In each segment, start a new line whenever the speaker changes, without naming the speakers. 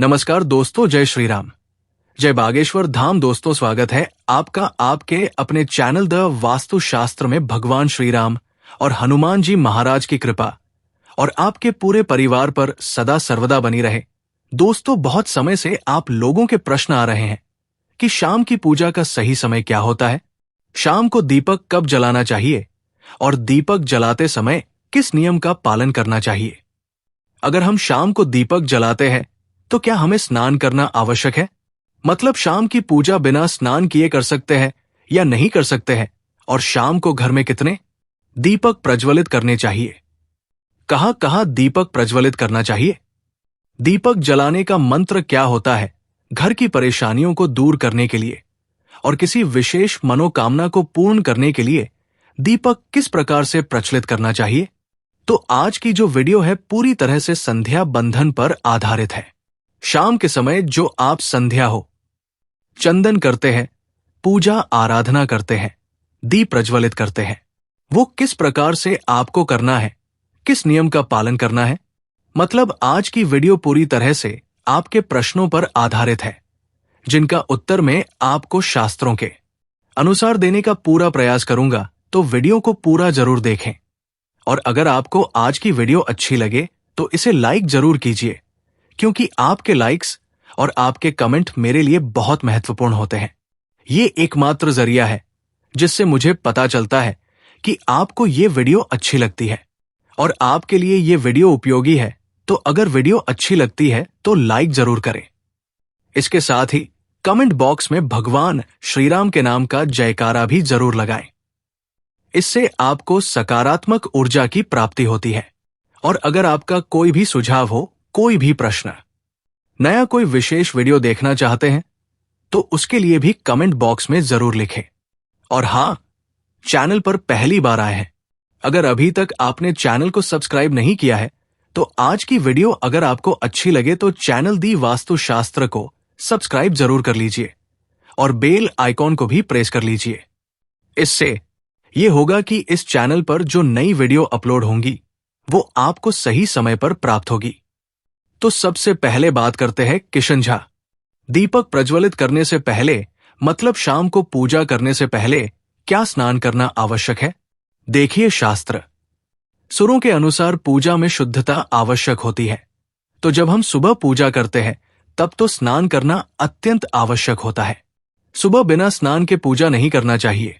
नमस्कार दोस्तों, जय श्री राम, जय बागेश्वर धाम। दोस्तों, स्वागत है आपका आपके अपने चैनल द वास्तु शास्त्र में भगवान श्री राम और हनुमान जी महाराज की कृपा और आपके पूरे परिवार पर सदा सर्वदा बनी रहे। दोस्तों, बहुत समय से आप लोगों के प्रश्न आ रहे हैं कि शाम की पूजा का सही समय क्या होता है, शाम को दीपक कब जलाना चाहिए और दीपक जलाते समय किस नियम का पालन करना चाहिए। अगर हम शाम को दीपक जलाते हैं तो क्या हमें स्नान करना आवश्यक है? मतलब शाम की पूजा बिना स्नान किए कर सकते हैं या नहीं कर सकते हैं? और शाम को घर में कितने दीपक प्रज्वलित करने चाहिए? कहाँ कहाँ दीपक प्रज्वलित करना चाहिए? दीपक जलाने का मंत्र क्या होता है घर की परेशानियों को दूर करने के लिए और किसी विशेष मनोकामना को पूर्ण करने के लिए दीपक किस प्रकार से प्रज्वलित करना चाहिए? तो आज की जो वीडियो है पूरी तरह से संध्या बंधन पर आधारित है। शाम के समय जो आप संध्या हो, चंदन करते हैं, पूजा आराधना करते हैं, दीप प्रज्वलित करते हैं, वो किस प्रकार से आपको करना है, किस नियम का पालन करना है। मतलब आज की वीडियो पूरी तरह से आपके प्रश्नों पर आधारित है, जिनका उत्तर मैं आपको शास्त्रों के अनुसार देने का पूरा प्रयास करूंगा। तो वीडियो को पूरा जरूर देखें और अगर आपको आज की वीडियो अच्छी लगे तो इसे लाइक जरूर कीजिए, क्योंकि आपके लाइक्स और आपके कमेंट मेरे लिए बहुत महत्वपूर्ण होते हैं। ये एकमात्र जरिया है जिससे मुझे पता चलता है कि आपको ये वीडियो अच्छी लगती है और आपके लिए ये वीडियो उपयोगी है। तो अगर वीडियो अच्छी लगती है तो लाइक जरूर करें। इसके साथ ही कमेंट बॉक्स में भगवान श्री राम के नाम का जयकारा भी जरूर लगाएं। इससे आपको सकारात्मक ऊर्जा की प्राप्ति होती है। और अगर आपका कोई भी सुझाव हो, कोई भी प्रश्न, नया कोई विशेष वीडियो देखना चाहते हैं तो उसके लिए भी कमेंट बॉक्स में जरूर लिखें। और हां, चैनल पर पहली बार आए हैं, अगर अभी तक आपने चैनल को सब्सक्राइब नहीं किया है तो आज की वीडियो अगर आपको अच्छी लगे तो चैनल दी वास्तु शास्त्र को सब्सक्राइब जरूर कर लीजिए और बेल आइकॉन को भी प्रेस कर लीजिए। इससे यह होगा कि इस चैनल पर जो नई वीडियो अपलोड होंगी वो आपको सही समय पर प्राप्त होगी। तो सबसे पहले बात करते हैं किशन झा। दीपक प्रज्वलित करने से पहले, मतलब शाम को पूजा करने से पहले क्या स्नान करना आवश्यक है? देखिए, शास्त्र सुरों के अनुसार पूजा में शुद्धता आवश्यक होती है। तो जब हम सुबह पूजा करते हैं तब तो स्नान करना अत्यंत आवश्यक होता है। सुबह बिना स्नान के पूजा नहीं करना चाहिए,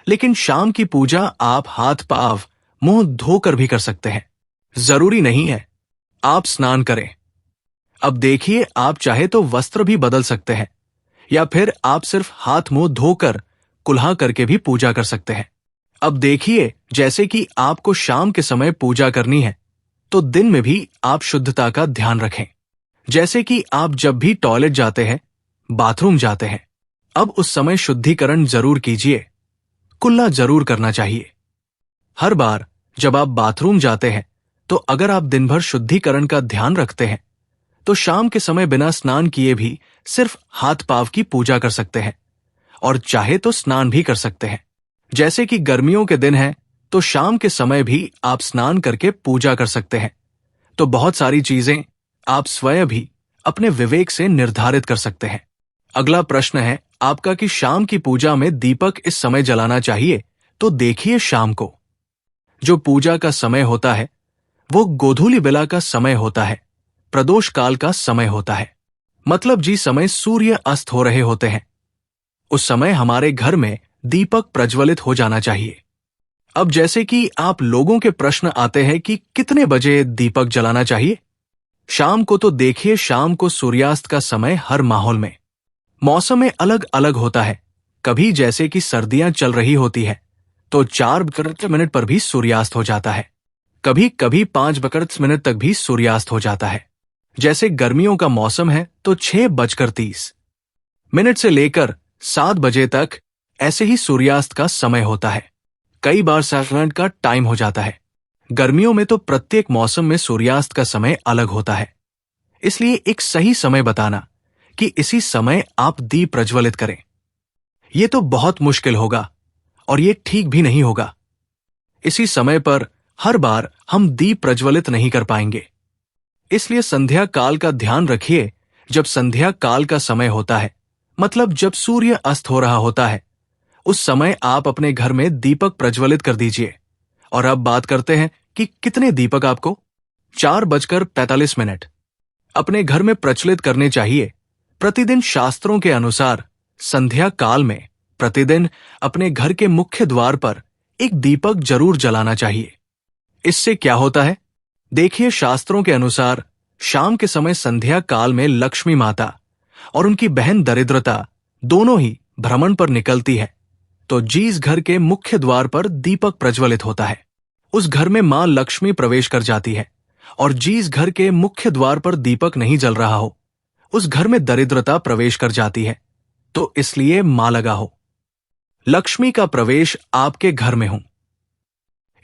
लेकिन शाम की पूजा आप हाथ पांव मुंह धोकर भी कर सकते हैं। जरूरी नहीं है आप स्नान करें। अब देखिए, आप चाहे तो वस्त्र भी बदल सकते हैं या फिर आप सिर्फ हाथ मुंह धोकर कुल्हा करके भी पूजा कर सकते हैं। अब देखिए, जैसे कि आपको शाम के समय पूजा करनी है तो दिन में भी आप शुद्धता का ध्यान रखें। जैसे कि आप जब भी टॉयलेट जाते हैं, बाथरूम जाते हैं, अब उस समय शुद्धिकरण जरूर कीजिए, कुल्ला जरूर करना चाहिए। हर बार जब आप बाथरूम जाते हैं तो अगर आप दिन भर शुद्धिकरण का ध्यान रखते हैं तो शाम के समय बिना स्नान किए भी सिर्फ हाथ पांव की पूजा कर सकते हैं और चाहे तो स्नान भी कर सकते हैं। जैसे कि गर्मियों के दिन हैं तो शाम के समय भी आप स्नान करके पूजा कर सकते हैं। तो बहुत सारी चीजें आप स्वयं भी अपने विवेक से निर्धारित कर सकते हैं। अगला प्रश्न है आपका कि शाम की पूजा में दीपक इस समय जलाना चाहिए। तो देखिए, शाम को जो पूजा का समय होता है वो गोधूली बेला का समय होता है, प्रदोष काल का समय होता है। मतलब जिस समय सूर्य अस्त हो रहे होते हैं उस समय हमारे घर में दीपक प्रज्वलित हो जाना चाहिए। अब जैसे कि आप लोगों के प्रश्न आते हैं कि कितने बजे दीपक जलाना चाहिए शाम को, तो देखिए, शाम को सूर्यास्त का समय हर माहौल में, मौसम में अलग अलग होता है। कभी जैसे कि सर्दियां चल रही होती है तो 4 पर भी सूर्यास्त हो जाता है, कभी कभी 5 तक भी सूर्यास्त हो जाता है। जैसे गर्मियों का मौसम है तो 6:30 से लेकर 7 बजे तक ऐसे ही सूर्यास्त का समय होता है। कई बार 7 मिनट का टाइम हो जाता है। गर्मियों में तो प्रत्येक मौसम में सूर्यास्त का समय अलग होता है, इसलिए एक सही समय बताना कि इसी समय आप दीप प्रज्वलित करें, ये तो बहुत मुश्किल होगा और ये ठीक भी नहीं होगा। इसी समय पर हर बार हम दीप प्रज्वलित नहीं कर पाएंगे, इसलिए संध्या काल का ध्यान रखिए जब संध्या काल का समय होता है, मतलब जब सूर्य अस्त हो रहा होता है, उस समय आप अपने घर में दीपक प्रज्वलित कर दीजिए। और अब बात करते हैं कि कितने दीपक आपको 4:45 अपने घर में प्रज्वलित करने चाहिए। प्रतिदिन शास्त्रों के अनुसार संध्या काल में प्रतिदिन अपने घर के मुख्य द्वार पर एक दीपक जरूर जलाना चाहिए। इससे क्या होता है, देखिए, शास्त्रों के अनुसार शाम के समय संध्या काल में लक्ष्मी माता और उनकी बहन दरिद्रता दोनों ही भ्रमण पर निकलती है। तो जिस घर के मुख्य द्वार पर दीपक प्रज्वलित होता है, उस घर में मां लक्ष्मी प्रवेश कर जाती है, और जिस घर के मुख्य द्वार पर दीपक नहीं जल रहा हो, उस घर में दरिद्रता प्रवेश कर जाती है। तो इसलिए मां लगा हो, लक्ष्मी का प्रवेश आपके घर में हो,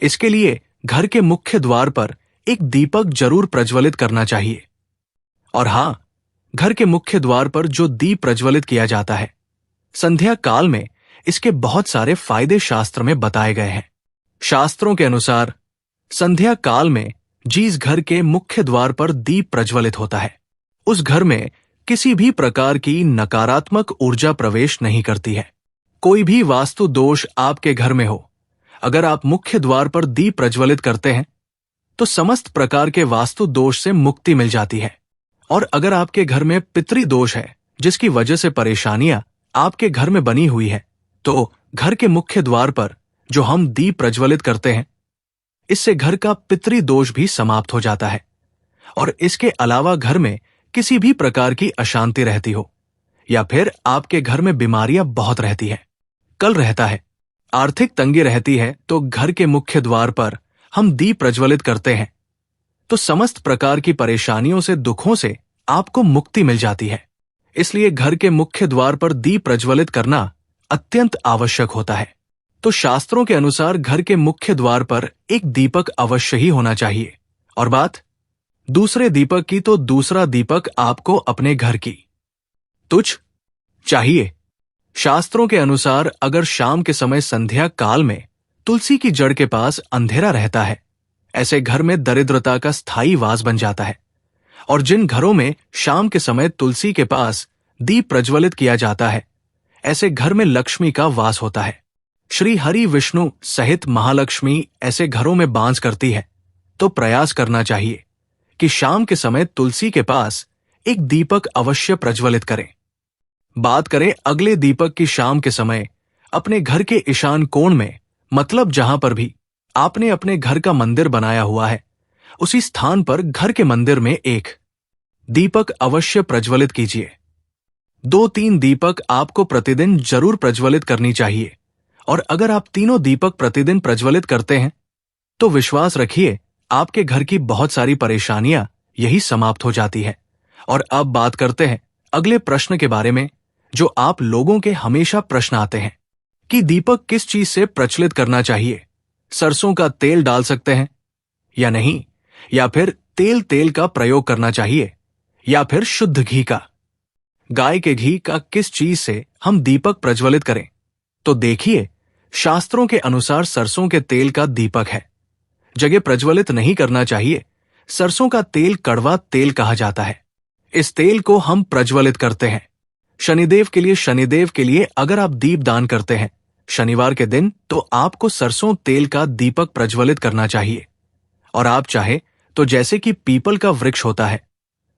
इसके लिए घर के मुख्य द्वार पर एक दीपक जरूर प्रज्वलित करना चाहिए। और हां, घर के मुख्य द्वार पर जो दीप प्रज्वलित किया जाता है, संध्या काल में इसके बहुत सारे फायदे शास्त्र में बताए गए हैं। शास्त्रों के अनुसार संध्या काल में जिस घर के मुख्य द्वार पर दीप प्रज्वलित होता है, उस घर में किसी भी प्रकार की नकारात्मक ऊर्जा प्रवेश नहीं करती है। कोई भी वास्तु दोष आपके घर में हो, अगर आप मुख्य द्वार पर दीप प्रज्वलित करते हैं तो समस्त प्रकार के वास्तु दोष से मुक्ति मिल जाती है। और अगर आपके घर में पितृ दोष है, जिसकी वजह से परेशानियां आपके घर में बनी हुई है, तो घर के मुख्य द्वार पर जो हम दीप प्रज्वलित करते हैं, इससे घर का पितृ दोष भी समाप्त हो जाता है। और इसके अलावा घर में किसी भी प्रकार की अशांति रहती हो, या फिर आपके घर में बीमारियां बहुत रहती है, कल रहता है, आर्थिक तंगी रहती है, तो घर के मुख्य द्वार पर हम दीप प्रज्वलित करते हैं तो समस्त प्रकार की परेशानियों से, दुखों से आपको मुक्ति मिल जाती है। इसलिए घर के मुख्य द्वार पर दीप प्रज्वलित करना अत्यंत आवश्यक होता है। तो शास्त्रों के अनुसार घर के मुख्य द्वार पर एक दीपक अवश्य ही होना चाहिए। और बात दूसरे दीपक की, तो दूसरा दीपक आपको अपने घर की तुझ चाहिए। शास्त्रों के अनुसार अगर शाम के समय संध्या काल में तुलसी की जड़ के पास अंधेरा रहता है, ऐसे घर में दरिद्रता का स्थायी वास बन जाता है। और जिन घरों में शाम के समय तुलसी के पास दीप प्रज्वलित किया जाता है, ऐसे घर में लक्ष्मी का वास होता है। श्री हरि विष्णु सहित महालक्ष्मी ऐसे घरों में बांस करती है। तो प्रयास करना चाहिए कि शाम के समय तुलसी के पास एक दीपक अवश्य प्रज्वलित करें। बात करें अगले दीपक की, शाम के समय अपने घर के ईशान कोण में, मतलब जहां पर भी आपने अपने घर का मंदिर बनाया हुआ है, उसी स्थान पर घर के मंदिर में एक दीपक अवश्य प्रज्वलित कीजिए। 2-3 दीपक आपको प्रतिदिन जरूर प्रज्वलित करनी चाहिए। और अगर आप तीनों दीपक प्रतिदिन प्रज्वलित करते हैं तो विश्वास रखिए, आपके घर की बहुत सारी परेशानियां यही समाप्त हो जाती है। और अब बात करते हैं अगले प्रश्न के बारे में, जो आप लोगों के हमेशा प्रश्न आते हैं कि दीपक किस चीज से प्रज्वलित करना चाहिए। सरसों का तेल डाल सकते हैं या नहीं, या फिर तेल का प्रयोग करना चाहिए, या फिर शुद्ध घी का, गाय के घी का, किस चीज से हम दीपक प्रज्वलित करें। तो देखिए, शास्त्रों के अनुसार सरसों के तेल का दीपक है, जगह प्रज्वलित नहीं करना चाहिए। सरसों का तेल कड़वा तेल कहा जाता है। इस तेल को हम प्रज्वलित करते हैं शनिदेव के लिए अगर आप दीप दान करते हैं शनिवार के दिन, तो आपको सरसों तेल का दीपक प्रज्वलित करना चाहिए। और आप चाहे तो जैसे कि पीपल का वृक्ष होता है,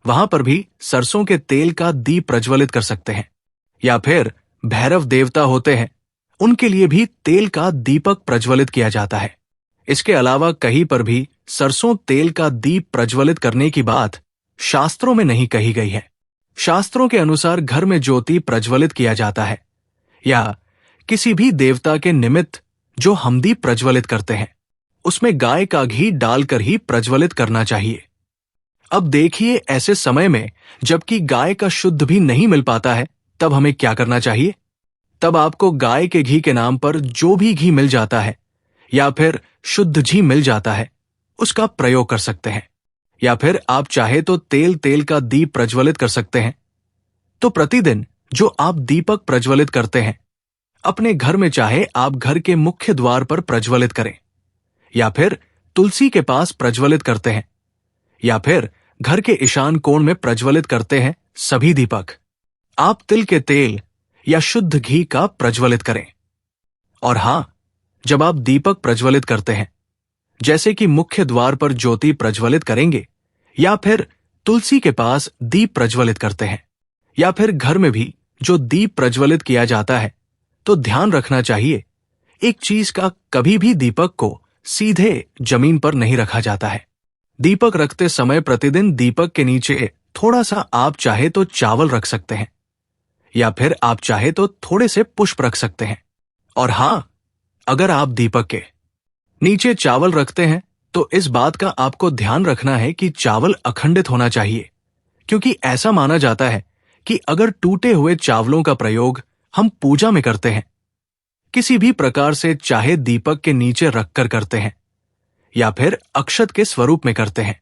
वहां पर भी सरसों के तेल का दीप प्रज्वलित कर सकते हैं। या फिर भैरव देवता होते हैं, उनके लिए भी तेल का दीपक प्रज्वलित किया जाता है। इसके अलावा कहीं पर भी सरसों तेल का दीप प्रज्वलित करने की बात शास्त्रों में नहीं कही गई है। शास्त्रों के अनुसार घर में ज्योति प्रज्वलित किया जाता है, या किसी भी देवता के निमित्त जो हम दीप प्रज्वलित करते हैं, उसमें गाय का घी डालकर ही प्रज्वलित करना चाहिए। अब देखिए, ऐसे समय में जबकि गाय का शुद्ध भी नहीं मिल पाता है, तब हमें क्या करना चाहिए। तब आपको गाय के घी के नाम पर जो भी घी मिल जाता है या फिर शुद्ध घी मिल जाता है, उसका प्रयोग कर सकते हैं। या फिर आप चाहे तो तेल का दीप प्रज्वलित कर सकते हैं। तो प्रतिदिन जो आप दीपक प्रज्वलित करते हैं, अपने घर में चाहे आप घर के मुख्य द्वार पर प्रज्वलित करें, या फिर तुलसी के पास प्रज्वलित करते हैं, या फिर घर के ईशान कोण में प्रज्वलित करते हैं सभी दीपक। आप तिल के तेल या शुद्ध घी का प्रज्वलित करें। और हां, जब आप दीपक प्रज्वलित करते हैं, जैसे कि मुख्य द्वार पर ज्योति प्रज्वलित करेंगे, या फिर तुलसी के पास दीप प्रज्वलित करते हैं, या फिर घर में भी जो दीप प्रज्वलित किया जाता है, तो ध्यान रखना चाहिए एक चीज का, कभी भी दीपक को सीधे जमीन पर नहीं रखा जाता है। दीपक रखते समय प्रतिदिन दीपक के नीचे थोड़ा सा आप चाहे तो चावल रख सकते हैं, या फिर आप चाहे तो थोड़े से पुष्प रख सकते हैं। और हां, अगर आप दीपक के नीचे चावल रखते हैं तो इस बात का आपको ध्यान रखना है कि चावल अखंडित होना चाहिए, क्योंकि ऐसा माना जाता है कि अगर टूटे हुए चावलों का प्रयोग हम पूजा में करते हैं, किसी भी प्रकार से, चाहे दीपक के नीचे रखकर करते हैं या फिर अक्षत के स्वरूप में करते हैं,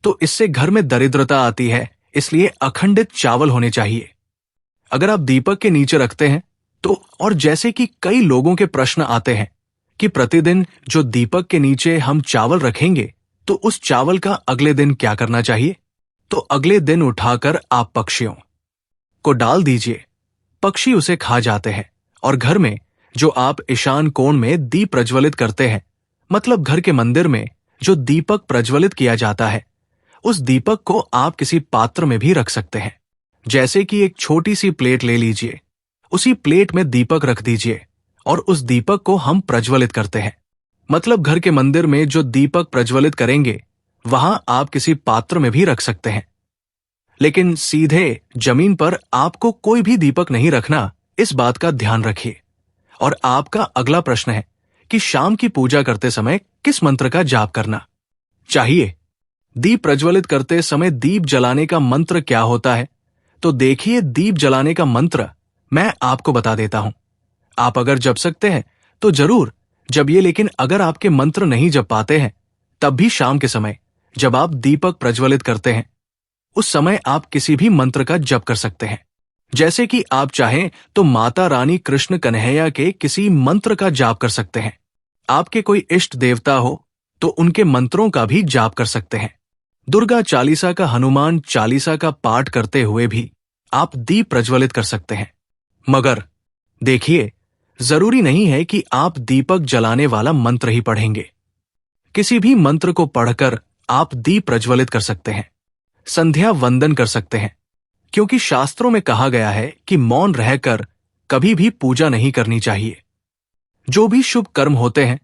तो इससे घर में दरिद्रता आती है। इसलिए अखंडित चावल होने चाहिए। अगर आप दीपक के नीचे रखते हैं तो, और जैसे कि कई लोगों के प्रश्न आते हैं कि प्रतिदिन जो दीपक के नीचे हम चावल रखेंगे तो उस चावल का अगले दिन क्या करना चाहिए, तो अगले दिन उठाकर आप पक्षियों को डाल दीजिए। पक्षी उसे खा जाते हैं। और घर में जो आप ईशान कोण में दीप प्रज्वलित करते हैं, मतलब घर के मंदिर में जो दीपक प्रज्वलित किया जाता है, उस दीपक को आप किसी पात्र में भी रख सकते हैं। जैसे कि एक छोटी सी प्लेट ले लीजिए, उसी प्लेट में दीपक रख दीजिए और उस दीपक को हम प्रज्वलित करते हैं। मतलब घर के मंदिर में जो दीपक प्रज्वलित करेंगे, वहां आप किसी पात्र में भी रख सकते हैं, लेकिन सीधे जमीन पर आपको कोई भी दीपक नहीं रखना, इस बात का ध्यान रखिए। और आपका अगला प्रश्न है कि शाम की पूजा करते समय किस मंत्र का जाप करना चाहिए। दीप प्रज्वलित करते समय दीप जलाने का मंत्र क्या होता है, तो देखिए, दीप जलाने का मंत्र मैं आपको बता देता हूं। आप अगर जप सकते हैं तो जरूर जपिए, लेकिन अगर आपके मंत्र नहीं जप पाते हैं, तब भी शाम के समय जब आप दीपक प्रज्वलित करते हैं, उस समय आप किसी भी मंत्र का जप कर सकते हैं। जैसे कि आप चाहें तो माता रानी कृष्ण कन्हैया के किसी मंत्र का जाप कर सकते हैं। आपके कोई इष्ट देवता हो तो उनके मंत्रों का भी जाप कर सकते हैं। दुर्गा चालीसा का, हनुमान चालीसा का पाठ करते हुए भी आप दीप प्रज्वलित कर सकते हैं। मगर देखिए, जरूरी नहीं है कि आप दीपक जलाने वाला मंत्र ही पढ़ेंगे। किसी भी मंत्र को पढ़कर आप दीप प्रज्वलित कर सकते हैं, संध्या वंदन कर सकते हैं, क्योंकि शास्त्रों में कहा गया है कि मौन रहकर कभी भी पूजा नहीं करनी चाहिए। जो भी शुभ कर्म होते हैं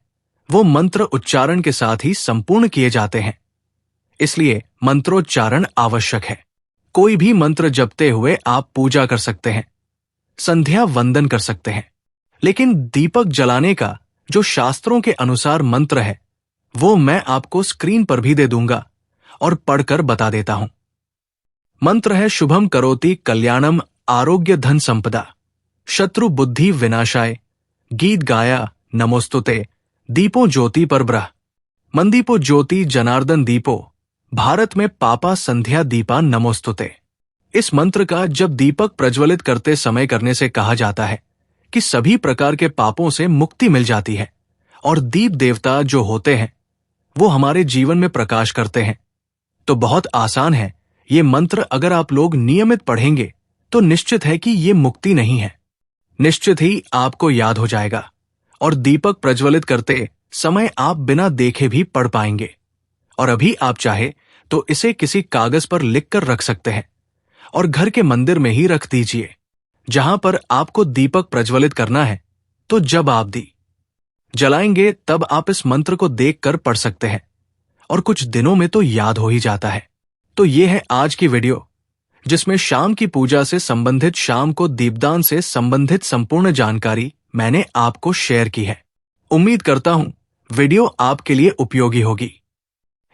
वो मंत्र उच्चारण के साथ ही संपूर्ण किए जाते हैं, इसलिए मंत्रोच्चारण आवश्यक है। कोई भी मंत्र जपते हुए आप पूजा कर सकते हैं, संध्या वंदन कर सकते हैं, लेकिन दीपक जलाने का जो शास्त्रों के अनुसार मंत्र है, वो मैं आपको स्क्रीन पर भी दे दूंगा और पढ़कर बता देता हूं। मंत्र है शुभम करोति कल्याणम आरोग्य धन संपदा शत्रु बुद्धि विनाशाय गीत गाया नमोस्तुते दीपो ज्योति पर ब्रह मंदीपो ज्योति जनार्दन दीपो भारत में पापा संध्या दीपा नमोस्तुते। इस मंत्र का जब दीपक प्रज्वलित करते समय करने से कहा जाता है कि सभी प्रकार के पापों से मुक्ति मिल जाती है और दीप देवता जो होते हैं वो हमारे जीवन में प्रकाश करते हैं। तो बहुत आसान है, ये मंत्र अगर आप लोग नियमित पढ़ेंगे तो निश्चित है कि ये मुक्ति नहीं है, निश्चित ही आपको याद हो जाएगा और दीपक प्रज्वलित करते समय आप बिना देखे भी पढ़ पाएंगे। और अभी आप चाहे तो इसे किसी कागज पर लिखकर रख सकते हैं और घर के मंदिर में ही रख दीजिए जहां पर आपको दीपक प्रज्वलित करना है। तो जब आप दी जलाएंगे तब आप इस मंत्र को देखकर पढ़ सकते हैं और कुछ दिनों में तो याद हो ही जाता है। तो ये है आज की वीडियो, जिसमें शाम की पूजा से संबंधित, शाम को दीपदान से संबंधित संपूर्ण जानकारी मैंने आपको शेयर की है। उम्मीद करता हूं वीडियो आपके लिए उपयोगी होगी।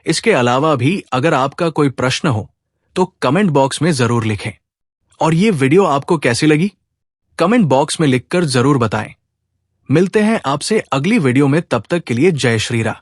इसके अलावा भी अगर आपका कोई प्रश्न हो तो कमेंट बॉक्स में जरूर लिखें। और ये वीडियो आपको कैसी लगी कमेंट बॉक्स में लिखकर जरूर बताएं। मिलते हैं आपसे अगली वीडियो में, तब तक के लिए जय श्री राम।